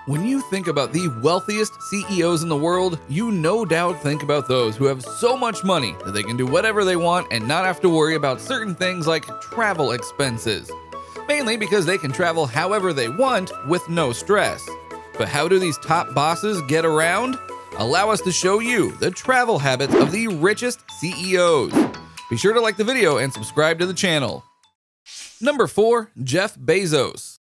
When you think about the wealthiest CEOs in the world, you no doubt think about those who have so much money that they can do whatever they want and not have to worry about certain things like travel expenses. Mainly because they can travel however they want with no stress. But how do these top bosses get around? Allow us to show you the travel habits of the richest CEOs. Be sure to like the video and subscribe to the channel. Number 4. Jeff Bezos.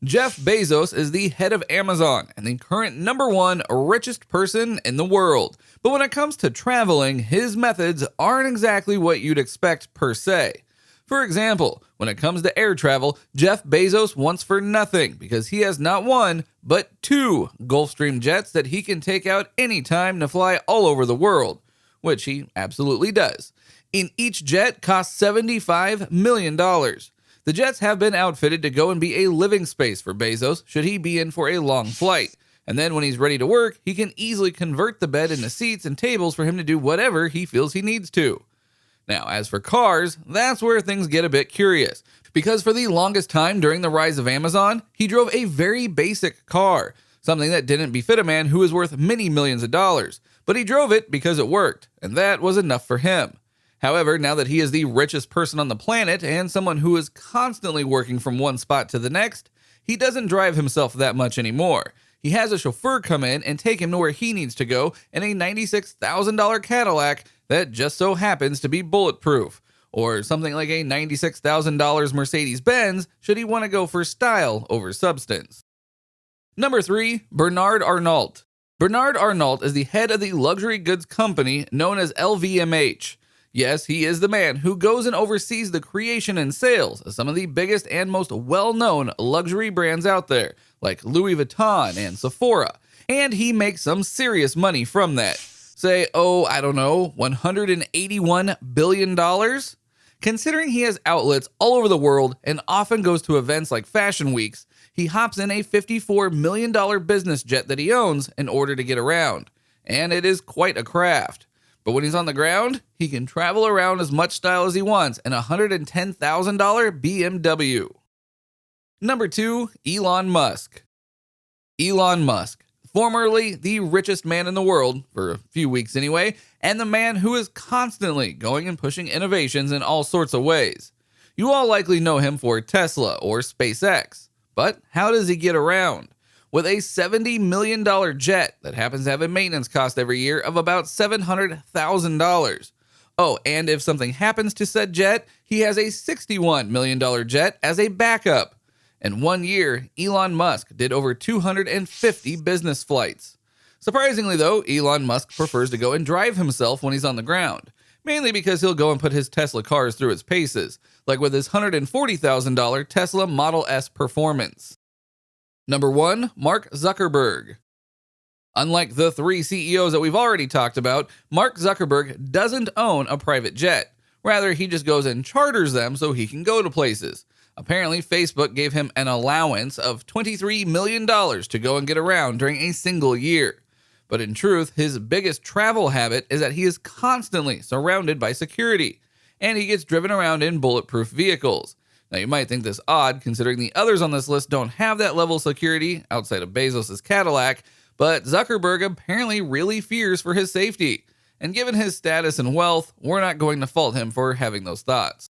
Jeff Bezos is the head of Amazon and the current number 1 richest person in the world. But when it comes to traveling, his methods aren't exactly what you'd expect per se. For example, when it comes to air travel, Jeff Bezos wants for nothing because he has not one, but 2 Gulfstream jets that he can take out anytime to fly all over the world, which he absolutely does. And each jet costs $75 million. The jets have been outfitted to go and be a living space for Bezos should he be in for a long flight. And then when he's ready to work, he can easily convert the bed into seats and tables for him to do whatever he feels he needs to. Now, as for cars, that's where things get a bit curious. Because for the longest time during the rise of Amazon, he drove a very basic car, something that didn't befit a man who was worth many millions of dollars. But he drove it because it worked, and that was enough for him. However, now that he is the richest person on the planet and someone who is constantly working from one spot to the next, he doesn't drive himself that much anymore. He has a chauffeur come in and take him to where he needs to go in a $96,000 Cadillac that just so happens to be bulletproof, or something like a $96,000 Mercedes-Benz should he want to go for style over substance. Number 3. Bernard Arnault. Bernard Arnault is the head of the luxury goods company known as LVMH. Yes, he is the man who goes and oversees the creation and sales of some of the biggest and most well-known luxury brands out there, like Louis Vuitton and Sephora, and he makes some serious money from that. Say, $181 billion? Considering he has outlets all over the world and often goes to events like fashion weeks, he hops in a $54 million business jet that he owns in order to get around. And it is quite a craft. But when he's on the ground, he can travel around as much style as he wants in a $110,000 BMW. Number 2. Elon Musk. Elon Musk, formerly the richest man in the world, for a few weeks anyway, and the man who is constantly going and pushing innovations in all sorts of ways. You all likely know him for Tesla or SpaceX. But how does he get around? With a $70 million jet that happens to have a maintenance cost every year of about $700,000. Oh, and if something happens to said jet, he has a $61 million jet as a backup. In 1 year, Elon Musk did over 250 business flights. Surprisingly though, Elon Musk prefers to go and drive himself when he's on the ground, mainly because he'll go and put his Tesla cars through its paces, like with his $140,000 Tesla Model S Performance. Number 1. Mark Zuckerberg. Unlike the 3 CEOs that we've already talked about, Mark Zuckerberg doesn't own a private jet. Rather, he just goes and charters them so he can go to places. Apparently, Facebook gave him an allowance of $23 million to go and get around during a single year. But in truth, his biggest travel habit is that he is constantly surrounded by security, and he gets driven around in bulletproof vehicles. Now, you might think this odd, considering the others on this list don't have that level of security outside of Bezos' Cadillac, but Zuckerberg apparently really fears for his safety. And given his status and wealth, we're not going to fault him for having those thoughts.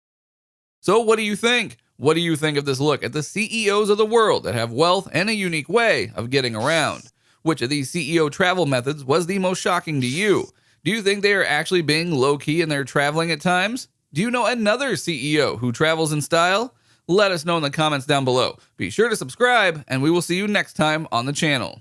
So what do you think? What do you think of this look at the CEOs of the world that have wealth and a unique way of getting around? Which of these CEO travel methods was the most shocking to you? Do you think they are actually being low-key in their traveling at times? Do you know another CEO who travels in style? Let us know in the comments down below. Be sure to subscribe, and we will see you next time on the channel.